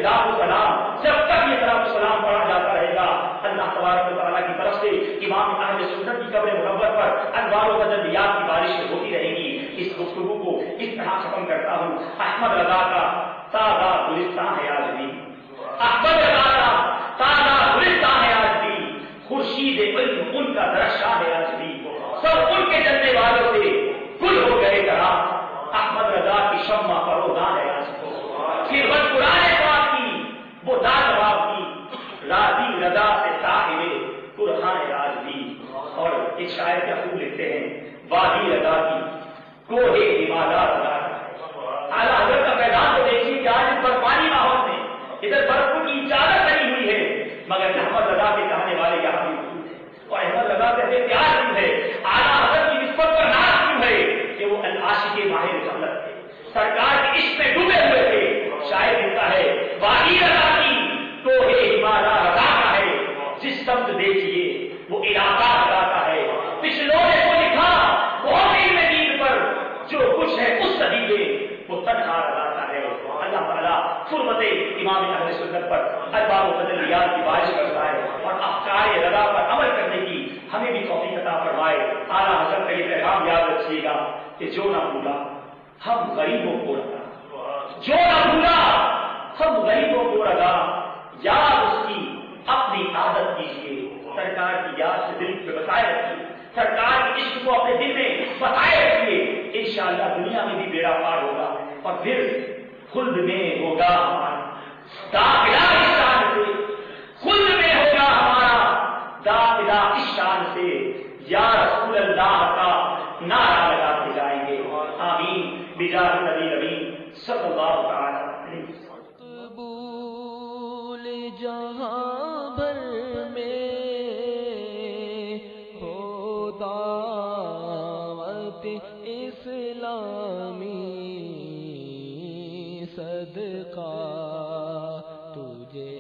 सलाम, जब तक ये सलाम पढ़ा जाता रहेगा, अल्लाह तबारक व तआला की तरफ से इमाम अहले सुन्नत की कब्र मुनव्वर पर अनवार व तजल्लियात की बारिश होती रहेगी। इस गुफ्तगू को इस तरह खत्म करता हूँ। अहमद रजा का ताज़ा गुलिस्तान है आज भी, अहमद रजा का ताज़ा गुलिस्तान है आज भी, खुर्शीद इल्म उनका दरख्शां है आज भी, सब उनके जलने वालों से गुल हो गए जरा, अहमद रजा की शम्मा फरोज़ा है आज भी। फिर बस पुराने बात की वो लाजवाब की, राजी रजा से साहिबे कुरहान है आज भी। और एक शायर क्या खूब लिखते हैं, वादी रजा की कोहे हिमालय रजा। आला हज़रत का मैदान को देखिए कि आज इस बर्फानी माहौल में इधर बर्फों की चादर बनी हुई है, मगर अहमद रजा के चाहने वाले यहाँ भी मौजूद है। और अहमद रजा से प्यार क्यों है, आला हज़रत की निस्बत पर नाज क्यों है कि वो आशिक़े माहिर जन्नत थे, सरकार के इश्क में डूबे हुए थे। शायर लिखता है, वादी रजा की कोहे हिमालय रजा का है, जिस शब्द देखिए वो इलाका रजा का है। पिछलों ने वो लिखा बहुत इल्म दीन पर, जो कुछ है उस सदी में वो तन्हा रजा का है। अल्लाह ताला फुरमते इमाम अहले सुन्नत पर अनवार व तजल्लियात की बारिश करता है और अफ़कार रजा पर अमल करने की हमें भी तौफीक अता फरमाए। आला हज़रत का ये पैगाम याद रखिएगा कि जो ना भूला हम गरीबों को रजा, जो ना भूला हम गरीबों को रजा, याद उसकी अपनी आदत कीजिए। सरकार की याद से दिल पे बसाए रखिए, सरकार के इश्क को अपने दिल में बसाए रखिए। इंशाअल्लाह दुनिया में भी बेड़ा पार होगा और फिर खुल्द में होगा हमारा दाखिला इस शान से, खुल्द में होगा हमारा दाखिला इस शान से। या रसूल अल्लाह का नारा लगाते जाएंगे, आमीन बिजाह नबी नबी सल्लल्लाहु अलैहि वसल्लम। मकबूल जहां भर में हो दावत इस्लामी, सदका तुझे